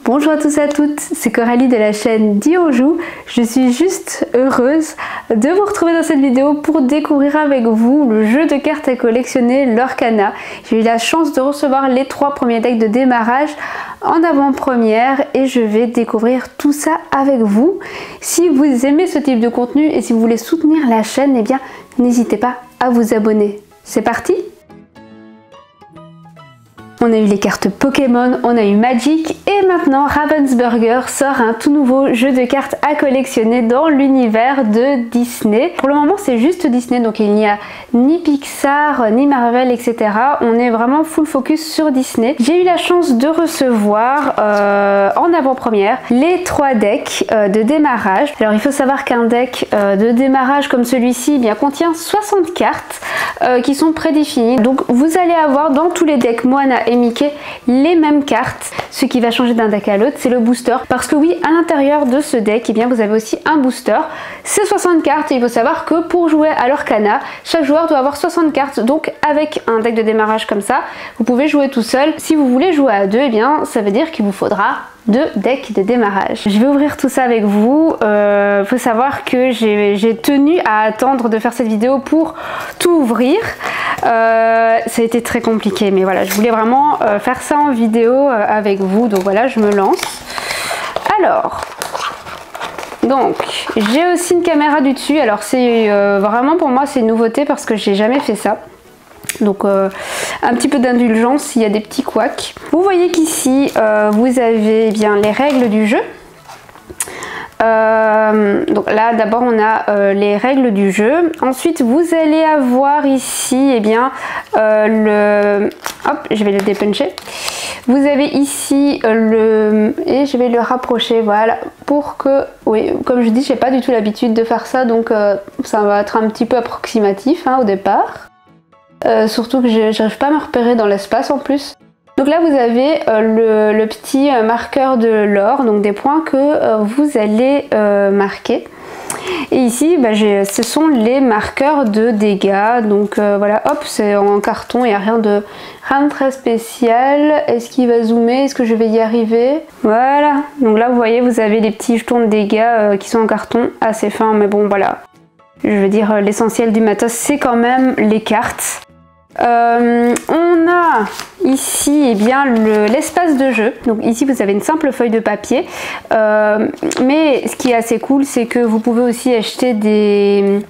Bonjour à tous et à toutes, c'est Coralie de la chaîne Dis on joue. Je suis juste heureuse de vous retrouver dans cette vidéo pour découvrir avec vous le jeu de cartes à collectionner Lorcana. J'ai eu la chance de recevoir les 3 premiers decks de démarrage en avant-première et je vais découvrir tout ça avec vous. Si vous aimez ce type de contenu et si vous voulez soutenir la chaîne, eh bien n'hésitez pas à vous abonner. C'est parti! On a eu les cartes Pokémon, on a eu Magic et maintenant Ravensburger sort un tout nouveau jeu de cartes à collectionner dans l'univers de Disney. Pour le moment c'est juste Disney, donc il n'y a ni Pixar, ni Marvel, etc. On est vraiment full focus sur Disney. J'ai eu la chance de recevoir en avant-première les 3 decks de démarrage. Alors il faut savoir qu'un deck de démarrage comme celui-ci contient 60 cartes qui sont prédéfinies. Donc vous allez avoir dans tous les decks Moana et Mickey les mêmes cartes. Ce qui va changer d'un deck à l'autre, c'est le booster. Parce que oui, à l'intérieur de ce deck, vous avez aussi un booster. C'est 60 cartes et il faut savoir que pour jouer à Lorcana, chaque joueur doit avoir 60 cartes. Donc avec un deck de démarrage comme ça, vous pouvez jouer tout seul. Si vous voulez jouer à 2, ça veut dire qu'il vous faudra 2 decks de démarrage. Je vais ouvrir tout ça avec vous. Faut savoir que j'ai tenu à attendre de faire cette vidéo pour tout ouvrir. Ça a été très compliqué, mais voilà, je voulais vraiment faire ça en vidéo avec vous. Donc voilà, je me lance. Alors, donc j'ai aussi une caméra du dessus. Alors c'est vraiment pour moi c'est une nouveauté parce que j'ai jamais fait ça. Donc un petit peu d'indulgence, il y a des petits couacs. Vous voyez qu'ici vous avez les règles du jeu. Donc là d'abord on a les règles du jeu. Ensuite vous allez avoir ici hop, je vais le dépuncher. Vous avez ici et je vais le rapprocher, voilà, pour que, oui, comme je dis, j'ai pas du tout l'habitude de faire ça, donc ça va être un petit peu approximatif au départ. Surtout que j'arrive pas à me repérer dans l'espace en plus. Donc là vous avez le petit marqueur de l'or, donc des points que vous allez marquer. Et ici ce sont les marqueurs de dégâts. Donc voilà, hop, c'est en carton, il n'y a rien de très spécial. Est-ce qu'il va zoomer? Est-ce que je vais y arriver? Voilà, donc là vous voyez, vous avez les petits jetons de dégâts qui sont en carton, assez fins, mais bon voilà. Je veux dire, l'essentiel du matos c'est quand même les cartes. On a ici l'espace de jeu. Donc ici vous avez une simple feuille de papier, mais ce qui est assez cool c'est que vous pouvez aussi acheter des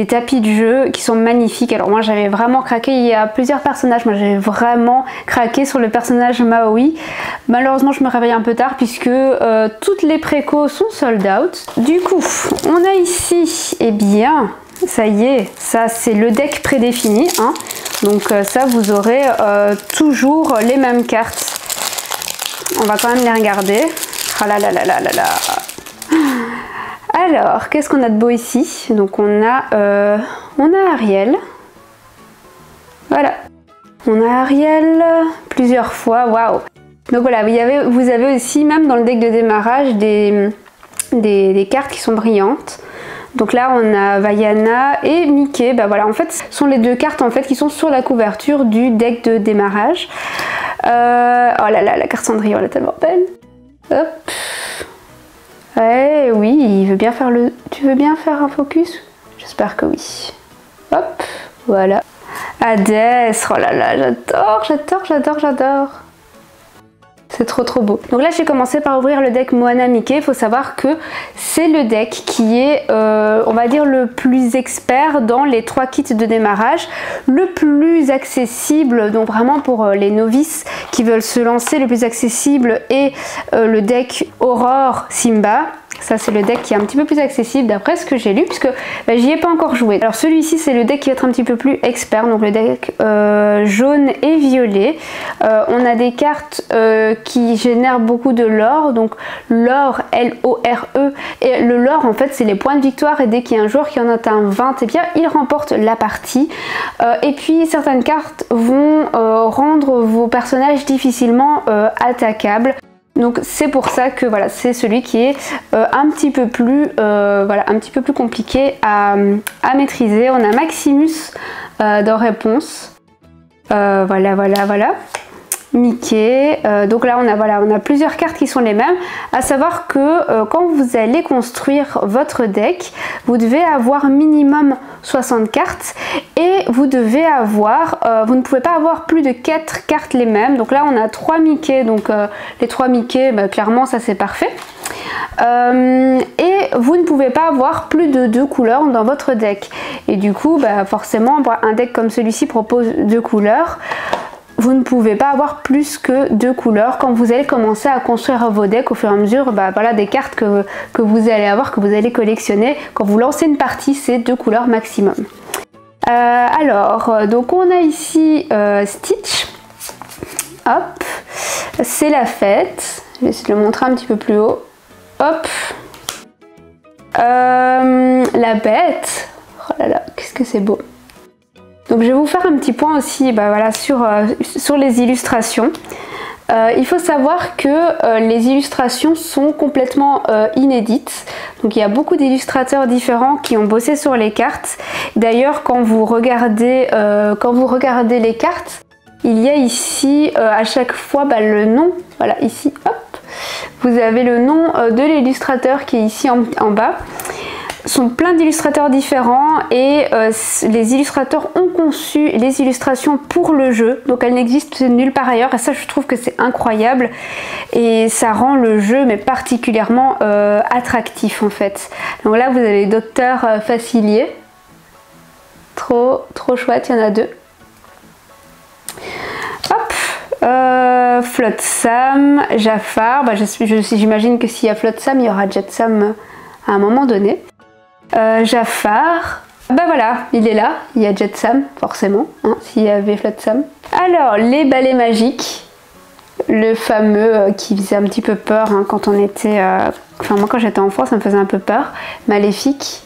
tapis de jeu qui sont magnifiques. Alors moi j'avais vraiment craqué, il y a plusieurs personnages, moi j'avais vraiment craqué sur le personnage Maui. Malheureusement je me réveille un peu tard puisque toutes les précos sont sold out. Du coup on a ici, ça y est, ça c'est le deck prédéfini, donc ça vous aurez toujours les mêmes cartes. On va quand même les regarder. Ah là là là là là là. Alors qu'est-ce qu'on a de beau ici? Donc on a Ariel. Voilà, on a Ariel plusieurs fois, waouh. Donc voilà, vous avez aussi même dans le deck de démarrage des cartes qui sont brillantes. Donc là on a Vaiana et Mickey, voilà, en fait ce sont les 2 cartes qui sont sur la couverture du deck de démarrage. Oh là là, la carte Cendrillon elle est tellement belle. Hop. Ouais, oui, il veut bien faire tu veux bien faire un focus? J'espère que oui. Hop, voilà. Hades, oh là là, j'adore. C'est trop beau. Donc là j'ai commencé par ouvrir le deck Moana Mickey. Il faut savoir que c'est le deck qui est on va dire le plus expert dans les 3 kits de démarrage, le plus accessible, donc vraiment pour les novices qui veulent se lancer, le plus accessible est le deck Aurore Simba. Ça c'est le deck qui est un petit peu plus accessible d'après ce que j'ai lu, puisque j'y ai pas encore joué. Alors celui-ci c'est le deck qui va être un petit peu plus expert, donc le deck jaune et violet. On a des cartes qui génèrent beaucoup de lore, donc l'or, L-O-R-E, et le lore en fait c'est les points de victoire, et dès qu'il y a un joueur qui en atteint 20, il remporte la partie. Et puis certaines cartes vont rendre vos personnages difficilement attaquables. Donc c'est pour ça que voilà, c'est celui qui est un petit peu plus compliqué à maîtriser. On a Maximus dans réponse. Voilà. Mickey. Donc là on a plusieurs cartes qui sont les mêmes. À savoir que quand vous allez construire votre deck, vous devez avoir minimum 60 cartes et vous devez avoir, vous ne pouvez pas avoir plus de 4 cartes les mêmes. Donc là on a 3 Mickey, donc les 3 Mickey, clairement ça c'est parfait. Et vous ne pouvez pas avoir plus de 2 couleurs dans votre deck. Et du coup, forcément, un deck comme celui-ci propose 2 couleurs. Vous ne pouvez pas avoir plus que 2 couleurs quand vous allez commencer à construire vos decks au fur et à mesure. Voilà des cartes que vous allez avoir, que vous allez collectionner. Quand vous lancez une partie, c'est 2 couleurs maximum. Donc on a ici Stitch. Hop, c'est la fête. Je vais essayer de le montrer un petit peu plus haut. Hop, la bête. Oh là là, qu'est-ce que c'est beau. Donc je vais vous faire un petit point aussi sur les illustrations. Il faut savoir que les illustrations sont complètement inédites. Donc il y a beaucoup d'illustrateurs différents qui ont bossé sur les cartes. D'ailleurs quand vous regardez les cartes, il y a ici à chaque fois les noms. Voilà, ici, hop. Vous avez le nom de l'illustrateur qui est ici en bas. Ce sont plein d'illustrateurs différents et les illustrateurs ont conçu les illustrations pour le jeu. Donc elles n'existent nulle part ailleurs et ça je trouve que c'est incroyable. Et ça rend le jeu mais particulièrement attractif en fait. Donc là vous avez Docteur Facilier. Trop chouette, il y en a 2. Hop, Flotsam, Jafar, j'imagine que s'il y a Flotsam, il y aura Jetsam à un moment donné. Jafar, voilà, il est là, il y a Jetsam, forcément, hein, s'il y avait Flotsam. Alors, les balais magiques, le fameux qui faisait un petit peu peur hein, quand on était... moi quand j'étais enfant, ça me faisait un peu peur. Maléfique.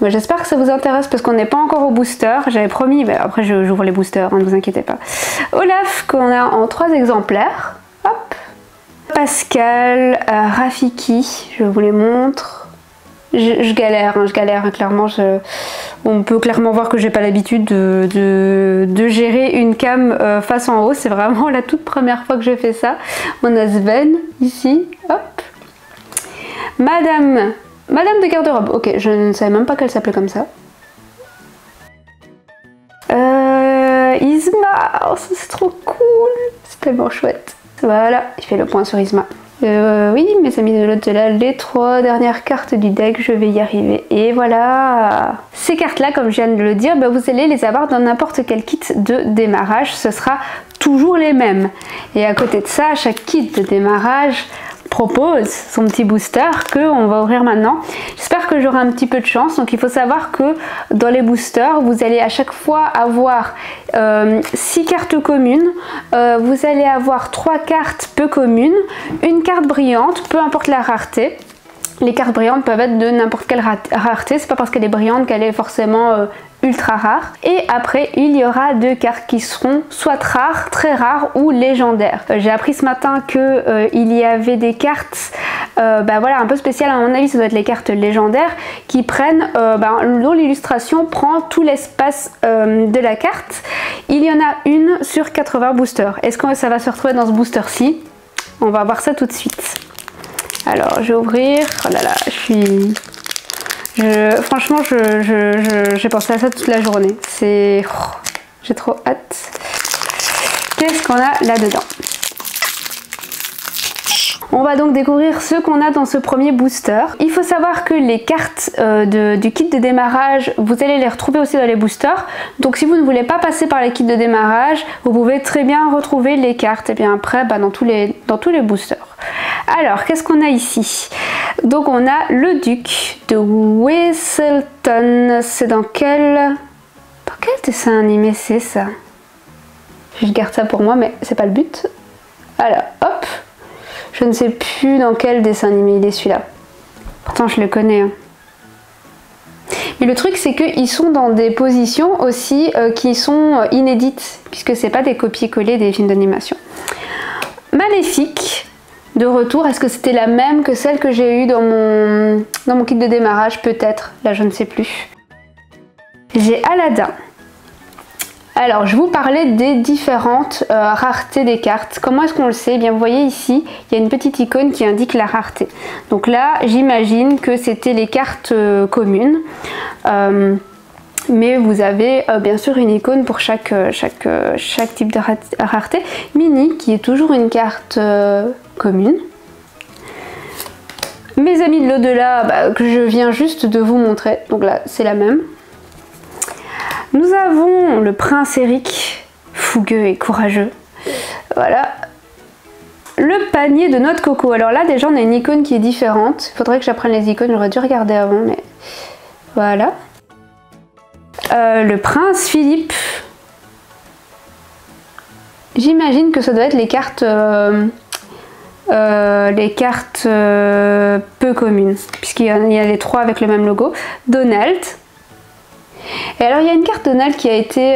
J'espère que ça vous intéresse parce qu'on n'est pas encore au booster. J'avais promis, après j'ouvre les boosters, hein, ne vous inquiétez pas. Olaf qu'on a en 3 exemplaires. Hop. Pascal, Rafiki, je vous les montre. Je galère, clairement. On peut clairement voir que j'ai pas l'habitude de gérer une cam face en haut. C'est vraiment la toute première fois que je fais ça. On a Sven ici. Hop. Madame de garde-robe, ok, je ne savais même pas qu'elle s'appelait comme ça. Isma, oh, c'est trop cool, c'est tellement chouette. Voilà, il fait le point sur Isma. Oui, mes amis de l'au-delà, les 3 dernières cartes du deck, je vais y arriver. Et voilà. Ces cartes-là, comme je viens de le dire, vous allez les avoir dans n'importe quel kit de démarrage. Ce sera toujours les mêmes. Et à côté de ça, chaque kit de démarrage propose son petit booster que on va ouvrir maintenant. J'espère que j'aurai un petit peu de chance. Donc il faut savoir que dans les boosters, vous allez à chaque fois avoir 6 cartes communes, vous allez avoir 3 cartes peu communes, une carte brillante, peu importe la rareté. Les cartes brillantes peuvent être de n'importe quelle rareté, c'est pas parce qu'elle est brillante qu'elle est forcément ultra rare. Et après il y aura 2 cartes qui seront soit rares, très rares ou légendaires. J'ai appris ce matin que il y avait des cartes un peu spéciales, à mon avis ça doit être les cartes légendaires qui prennent, dont l'illustration prend tout l'espace de la carte. Il y en a une sur 80 boosters. Est-ce que ça va se retrouver dans ce booster-ci? On va voir ça tout de suite. Alors je vais ouvrir, oh là là, franchement j'ai pensé à ça toute la journée, j'ai trop hâte. Qu'est-ce qu'on a là-dedans? On va donc découvrir ce qu'on a dans ce premier booster. Il faut savoir que les cartes du kit de démarrage, vous allez les retrouver aussi dans les boosters. Donc si vous ne voulez pas passer par les kits de démarrage, vous pouvez très bien retrouver les cartes et bien après dans tous les boosters. Alors, qu'est-ce qu'on a ici? Donc on a le duc de Whistleton. C'est dans quel dessin animé c'est ça? Je garde ça pour moi, mais c'est pas le but. Alors, hop. Je ne sais plus dans quel dessin animé il est celui-là. Pourtant, je le connais. Hein. Mais le truc, c'est qu'ils sont dans des positions aussi qui sont inédites, puisque c'est pas des copier-coller des films d'animation. Maléfique. De retour, est-ce que c'était la même que celle que j'ai eue dans mon kit de démarrage? Peut-être, là je ne sais plus. J'ai Aladdin, Alors, je vous parlais des différentes raretés des cartes. Comment est-ce qu'on le sait? Eh bien, vous voyez ici, il y a une petite icône qui indique la rareté. Donc là, j'imagine que c'était les cartes communes. Mais vous avez bien sûr une icône pour chaque type de rareté. Mini, qui est toujours une carte commune. Mes amis de l'au-delà, que je viens juste de vous montrer. Donc là, c'est la même. Nous avons le prince Eric, fougueux et courageux. Voilà. Le panier de noix de coco. Alors là, déjà, on a une icône qui est différente. Il faudrait que j'apprenne les icônes, j'aurais dû regarder avant, mais voilà. Le prince Philippe. J'imagine que ça doit être les cartes peu communes, puisqu'il y a les trois avec le même logo. Donald. Et alors il y a une carte Donald qui a été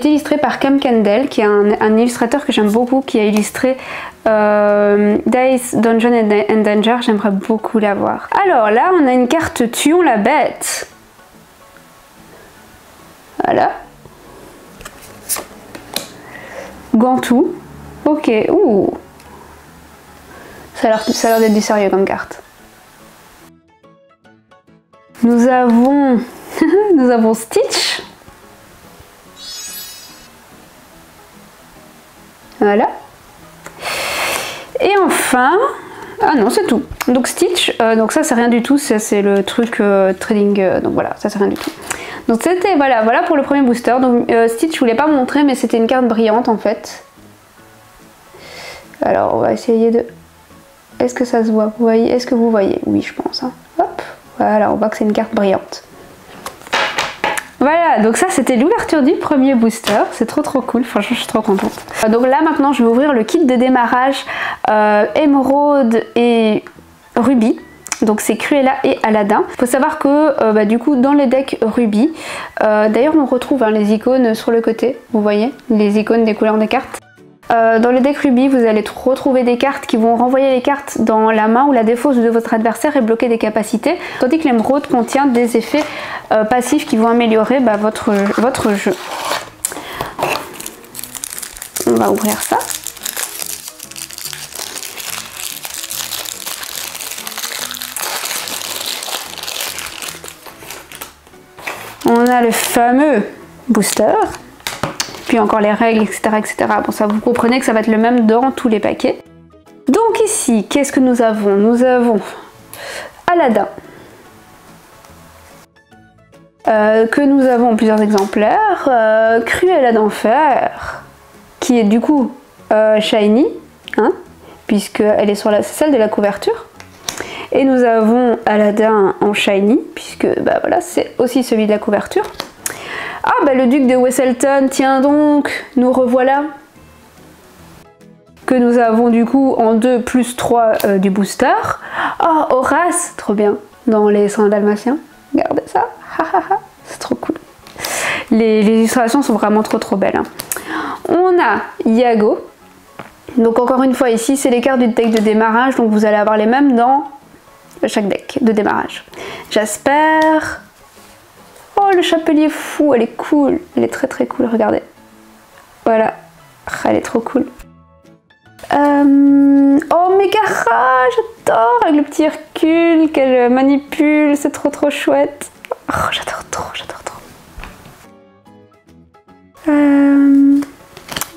illustrée par Cam Kendall, qui est un illustrateur que j'aime beaucoup, qui a illustré Dice Dungeon and Danger. J'aimerais beaucoup la voir. Alors là, on a une carte Tuons la bête. Voilà. Gantou. Ok. Ouh. Ça a l'air d'être du sérieux comme carte. Nous avons Stitch. Voilà. Et enfin, ah non, c'est tout. Donc Stitch, donc ça c'est rien du tout, ça c'est le truc trading, donc voilà, ça c'est rien du tout. Donc c'était, voilà pour le premier booster. Donc Stitch, je voulais pas montrer, mais c'était une carte brillante en fait. Alors on va essayer de... Est-ce que ça se voit? Vous voyez? Est-ce que vous voyez? Oui, je pense. Hein. Hop, voilà, on voit que c'est une carte brillante. Voilà, donc ça c'était l'ouverture du premier booster, c'est trop cool, franchement je suis trop contente. Donc là maintenant je vais ouvrir le kit de démarrage émeraude et rubis. Donc c'est Cruella et Aladdin. Il faut savoir que du coup dans les decks rubis, d'ailleurs on retrouve les icônes sur le côté, vous voyez, les icônes des couleurs des cartes. Dans le deck rubis, vous allez retrouver des cartes qui vont renvoyer les cartes dans la main ou la défausse de votre adversaire et bloquer des capacités, tandis que l'émeraude contient des effets passifs qui vont améliorer votre jeu. On va ouvrir ça. On a le fameux booster. Puis encore les règles, etc. Bon, ça vous comprenez que ça va être le même dans tous les paquets. Donc ici, qu'est-ce que nous avons? Nous avons Aladdin. Que nous avons en plusieurs exemplaires. Cruella d'enfer. Qui est du coup shiny. Hein, puisqu'elle est sur celle de la couverture. Et nous avons Aladdin en shiny. Puisque voilà, c'est aussi celui de la couverture. Ah le duc de Weselton, tiens donc, nous revoilà. Que nous avons du coup en 2 plus 3 du booster. Oh, Horace, trop bien, dans les 100 dalmatiens. Regardez ça, c'est trop cool. Les illustrations sont vraiment trop belles. Hein. On a Iago. Donc encore une fois ici, c'est les cartes du deck de démarrage, donc vous allez avoir les mêmes dans chaque deck de démarrage. Jasper. Oh, le chapelier fou, elle est cool. Elle est très cool, regardez. Voilà. Elle est trop cool. Oh, Megara, j'adore. Avec le petit Hercule qu'elle manipule. C'est trop chouette. Oh, j'adore trop.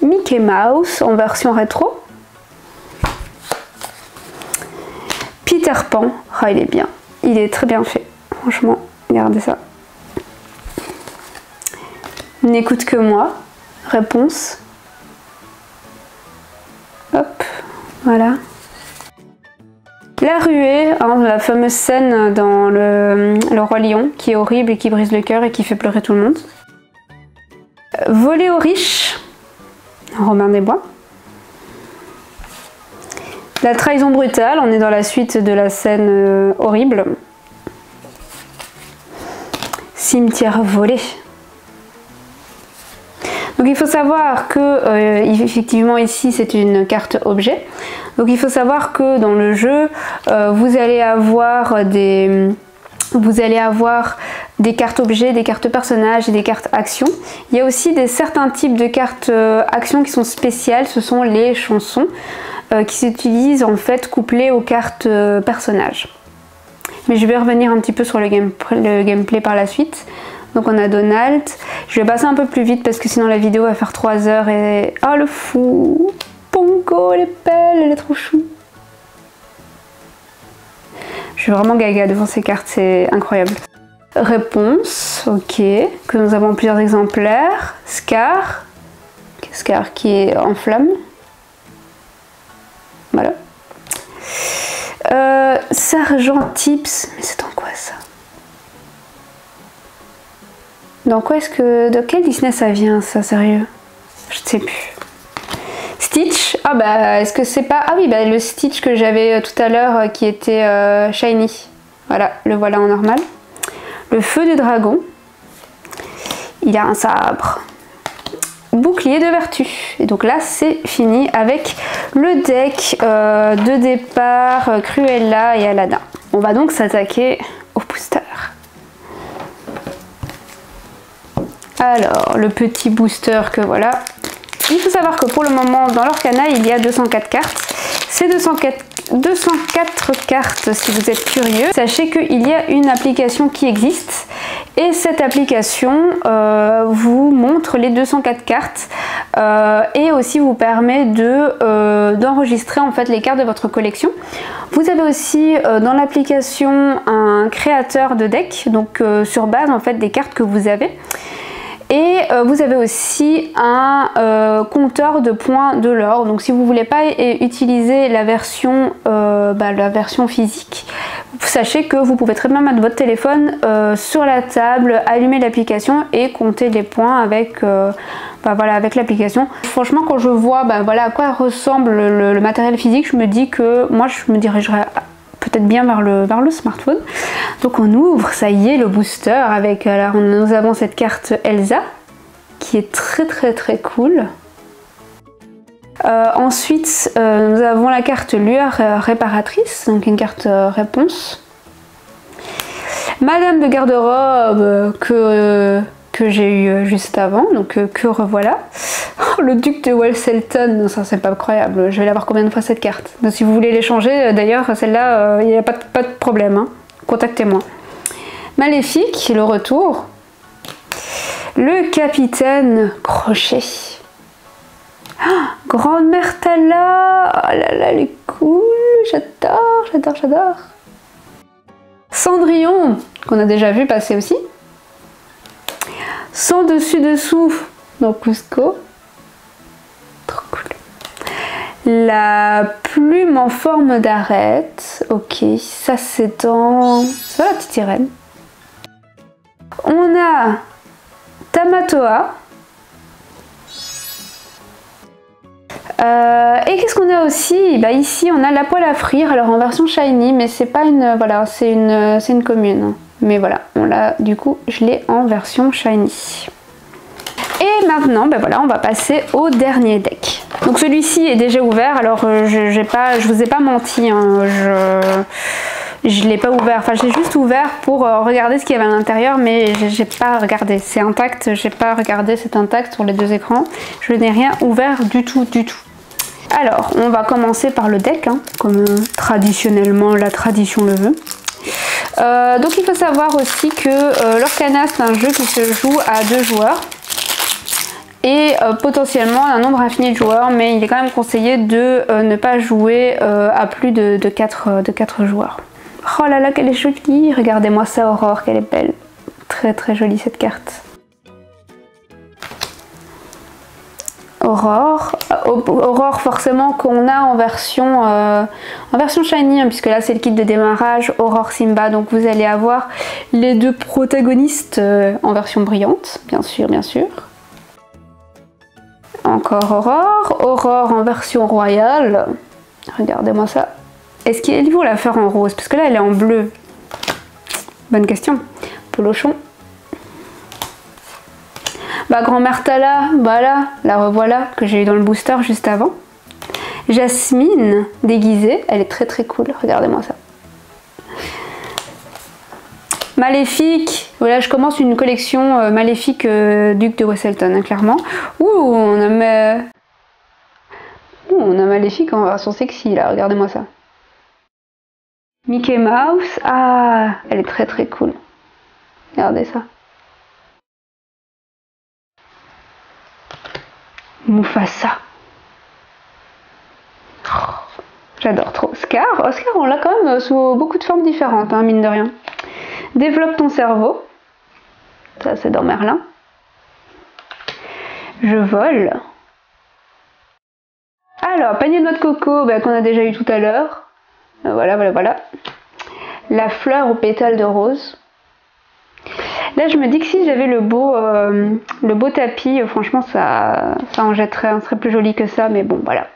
Mickey Mouse en version rétro. Peter Pan. Oh, il est bien. Il est très bien fait. Franchement, regardez ça. N'écoute que moi. Réponse. Hop, voilà. La ruée, hein, la fameuse scène dans le Roi Lion, qui est horrible et qui brise le cœur et qui fait pleurer tout le monde. Voler aux riches, Robin des Bois. La trahison brutale, on est dans la suite de la scène horrible. Cimetière volé. Donc il faut savoir que effectivement ici c'est une carte objet. Donc il faut savoir que dans le jeu vous allez avoir des cartes objets, des cartes personnages et des cartes actions. Il y a aussi certains types de cartes actions qui sont spéciales, ce sont les chansons qui s'utilisent en fait couplées aux cartes personnages. Mais je vais revenir un petit peu sur le gameplay par la suite. Donc on a Donald. Je vais passer un peu plus vite parce que sinon la vidéo va faire 3 heures et... Oh le fou! Pongo, elle est belle, elle est trop chou. Je suis vraiment gaga devant ces cartes, c'est incroyable. Réponse, ok, que nous avons plusieurs exemplaires. Scar, Scar qui est en flamme. Voilà. Sergent Tips, mais c'est dans quoi ça? Dans quoi est-ce que... De quel Disney ça vient ça, sérieux? Je ne sais plus. Stitch, ah bah est-ce que c'est pas... Ah oui, bah le Stitch que j'avais tout à l'heure qui était shiny. Voilà, le voilà en normal. Le feu du dragon. Il a un sabre. Bouclier de vertu. Et donc là c'est fini avec le deck de départ Cruella et Aladdin. On va donc s'attaquer au booster. Alors le petit booster que voilà. Il faut savoir que pour le moment dans l'Orcana il y a 204 cartes. Ces 204 cartes, si vous êtes curieux, sachez qu'il y a une application qui existe et cette application vous montre les 204 cartes et aussi vous permet d'enregistrer en fait les cartes de votre collection. Vous avez aussi dans l'application un créateur de deck, donc sur base en fait des cartes que vous avez. Et vous avez aussi un compteur de points de l'or. Donc si vous ne voulez pas utiliser la version physique, sachez que vous pouvez très bien mettre votre téléphone sur la table, allumer l'application et compter les points avec, avec l'application. Franchement quand je vois à quoi ressemble le matériel physique, je me dis que moi je me dirigerai peut-être bien vers le smartphone. Donc on ouvre, ça y est, le booster avec, alors nous avons cette carte Elsa qui est très cool. Ensuite nous avons la carte Lueur réparatrice, donc une carte réponse. Madame de garde-robe que j'ai eu juste avant, donc que revoilà. Oh, le duc de Welselton, ça c'est pas incroyable, je vais l'avoir combien de fois cette carte? Donc, si vous voulez l'échanger, d'ailleurs celle-là, il n'y a pas de problème, hein. Contactez-moi. Maléfique, le retour. Le capitaine Crochet. Ah, Grand-mère Tala, oh là là, elle est cool, j'adore. Cendrillon, qu'on a déjà vu passer aussi. Sans dessus-dessous dans Cusco. Trop cool. La plume en forme d'arête. Ok, ça c'est dans... C'est pas la petite sirène. On a Tamatoa. Et qu'est-ce qu'on a aussi? Ici on a la poêle à frire, alors en version shiny, mais c'est pas une... Voilà, c'est une commune. Mais voilà, du coup je l'ai en version shiny. Et maintenant, on va passer au dernier deck. Donc celui-ci est déjà ouvert, alors je vous ai pas menti, hein, je l'ai pas ouvert, enfin j'ai juste ouvert pour regarder ce qu'il y avait à l'intérieur, mais j'ai pas regardé, c'est intact, j'ai pas regardé, c'est intact sur les deux écrans, je n'ai rien ouvert du tout. Alors, on va commencer par le deck, hein, comme traditionnellement la tradition le veut. Donc il faut savoir aussi que l'Orcana c'est un jeu qui se joue à 2 joueurs et potentiellement un nombre infini de joueurs, mais il est quand même conseillé de ne pas jouer à plus de 4 joueurs. Oh là là, qu'elle est jolie, regardez-moi ça, Aurore, qu'elle est belle. Très jolie cette carte. Aurore forcément qu'on a en version shiny, hein, puisque là c'est le kit de démarrage Aurore Simba, donc vous allez avoir les 2 protagonistes en version brillante, bien sûr. Encore Aurore en version royale, regardez-moi ça. Est-ce qu'il faut la faire en rose? Parce que là elle est en bleu. Bonne question. Polochon. Grand-mère Tala, voilà, la revoilà que j'ai eu dans le booster juste avant. Jasmine déguisée, elle est très cool, regardez-moi ça. Maléfique. Voilà, je commence une collection Maléfique Duc de Wesselton, hein, clairement. Ouh, on a Maléfique en version sexy là, regardez-moi ça. Mickey Mouse, ah, elle est très très cool. Regardez ça. Mufasa. Oh, j'adore trop. Scar, on l'a quand même sous beaucoup de formes différentes, hein, mine de rien. Développe ton cerveau. Ça, c'est dans Merlin. Je vole. Alors, panier de noix de coco, bah, qu'on a déjà eu tout à l'heure. Voilà. La fleur aux pétales de rose. Là, je me dis que si j'avais le beau tapis, franchement, ça en jetterait, un serait plus joli que ça, mais bon, voilà.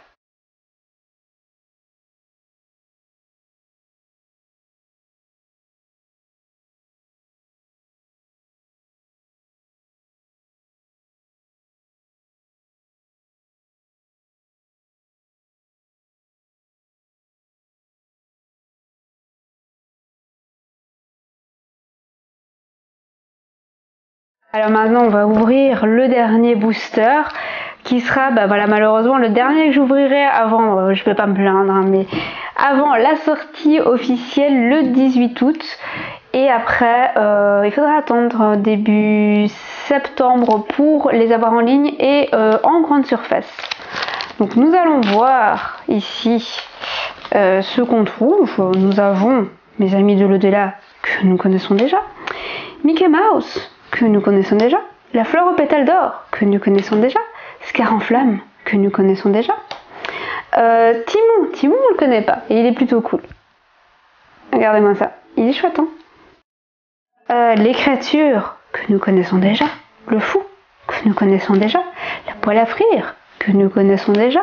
Alors maintenant, on va ouvrir le dernier booster qui sera, bah voilà, malheureusement le dernier que j'ouvrirai avant, je vais pas me plaindre, hein, mais avant la sortie officielle le 18 août. Et après, il faudra attendre début septembre pour les avoir en ligne et en grande surface. Donc nous allons voir ici ce qu'on trouve. Nous avons, mes amis de l'au-delà, que nous connaissons déjà. Mickey Mouse, que nous connaissons déjà. La fleur aux pétales d'or, que nous connaissons déjà. Scar en flamme, que nous connaissons déjà. Timon, on le connaît pas, et il est plutôt cool. Regardez-moi ça, il est chouette, hein. Les créatures, que nous connaissons déjà. Le fou, que nous connaissons déjà. La poêle à frire, que nous connaissons déjà.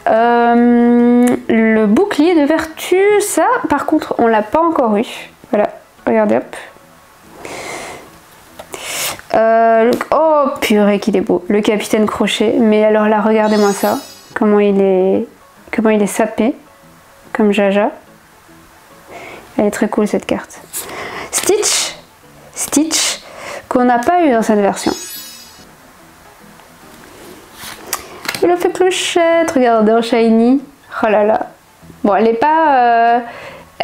Le bouclier de vertu, ça, par contre, on l'a pas encore eu. Voilà, regardez, hop. Oh purée qu'il est beau, le capitaine Crochet. Mais alors là, regardez-moi ça, comment il est sapé, comme Jaja. Elle est très cool cette carte. Stitch, qu'on n'a pas eu dans cette version. Il a fait clochette, regardez, en shiny. Oh là là. Bon, elle est pas...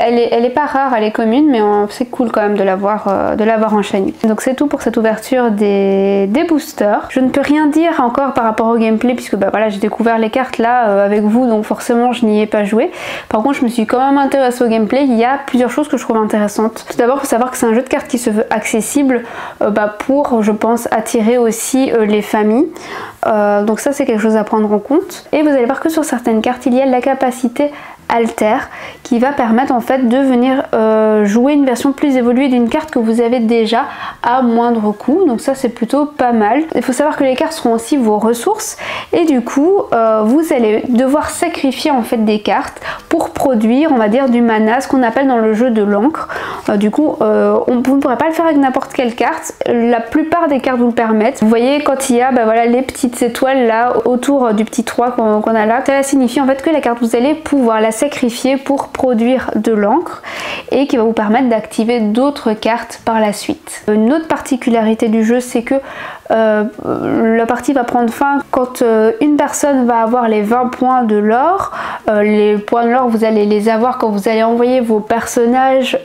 Elle est pas rare, elle est commune, mais c'est cool quand même de l'avoir en shiny. Donc c'est tout pour cette ouverture des boosters. Je ne peux rien dire encore par rapport au gameplay puisque bah voilà, j'ai découvert les cartes là avec vous, donc forcément je n'y ai pas joué. Par contre je me suis quand même intéressée au gameplay, il y a plusieurs choses que je trouve intéressantes. Tout d'abord il faut savoir que c'est un jeu de cartes qui se veut accessible pour, je pense, attirer aussi les familles. Donc ça c'est quelque chose à prendre en compte. Et vous allez voir que sur certaines cartes il y a la capacité Alter qui va permettre en fait de venir jouer une version plus évoluée d'une carte que vous avez déjà à moindre coût, donc ça c'est plutôt pas mal. Il faut savoir que les cartes seront aussi vos ressources et du coup vous allez devoir sacrifier en fait des cartes pour produire, on va dire, du mana, ce qu'on appelle dans le jeu de l'encre. Du coup vous ne pourrez pas le faire avec n'importe quelle carte, la plupart des cartes vous le permettent. Vous voyez quand il y a voilà, les petites étoiles là autour du petit 3 qu'on a là, ça signifie en fait que la carte vous allez pouvoir la sacrifier pour produire de l'encre et qui va vous permettre d'activer d'autres cartes par la suite. Une autre particularité du jeu, c'est que la partie va prendre fin quand une personne va avoir les 20 points de l'or. Les points de l'or vous allez les avoir quand vous allez envoyer vos personnages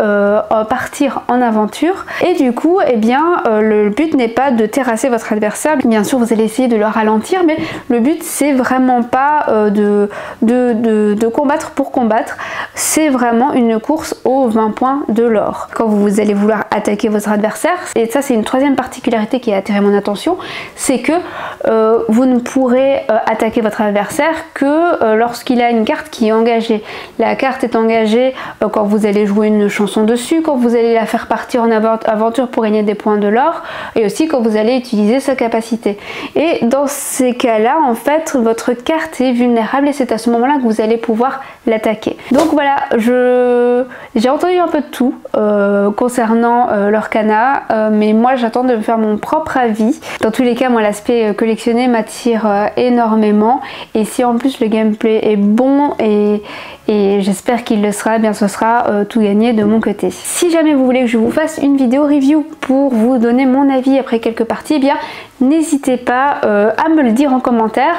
partir en aventure et du coup eh bien le but n'est pas de terrasser votre adversaire, bien sûr vous allez essayer de le ralentir, mais le but c'est vraiment pas de combattre pour combattre, c'est vraiment une course aux 20 points de l'or. Quand vous allez vouloir attaquer votre adversaire, et ça c'est une troisième particularité qui a attiré mon attention, c'est que vous ne pourrez attaquer votre adversaire que lorsqu'il a une carte qui est engagée. La carte est engagée quand vous allez jouer une chanson dessus, quand vous allez la faire partir en aventure pour gagner des points de l'or, et aussi quand vous allez utiliser sa capacité. Et dans ces cas-là, en fait, votre carte est vulnérable et c'est à ce moment-là que vous allez pouvoir l'attaquer. Donc voilà, j'ai entendu un peu de tout concernant vraiment l'Orcana, mais moi j'attends de me faire mon propre avis. Dans tous les cas, moi l'aspect collectionné m'attire énormément, et si en plus le gameplay est bon et j'espère qu'il le sera, eh bien ce sera tout gagné de mon côté. Si jamais vous voulez que je vous fasse une vidéo review pour vous donner mon avis après quelques parties, eh bien n'hésitez pas à me le dire en commentaire.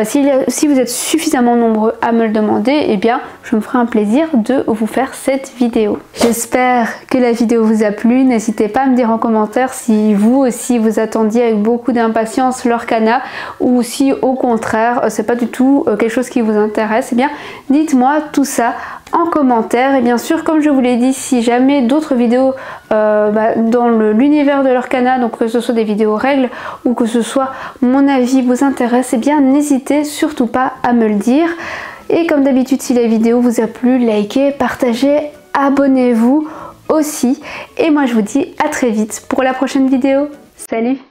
Si vous êtes suffisamment nombreux à me le demander, eh bien je me ferai un plaisir de vous faire cette vidéo. J'espère que la vidéo vous a plu. N'hésitez pas à me dire en commentaire si vous aussi vous attendiez avec beaucoup d'impatience l'Orcana, ou si au contraire c'est pas du tout quelque chose qui vous intéresse. Eh bien dites-moi tout ça en commentaire. Et bien sûr, comme je vous l'ai dit, si jamais d'autres vidéos dans l'univers de l'Orcana, donc que ce soit des vidéos règles ou que ce soit mon avis vous intéresse, eh bien n'hésitez surtout pas à me le dire. Et comme d'habitude, si la vidéo vous a plu, likez, partagez, abonnez-vous aussi. Et moi je vous dis à très vite pour la prochaine vidéo. Salut!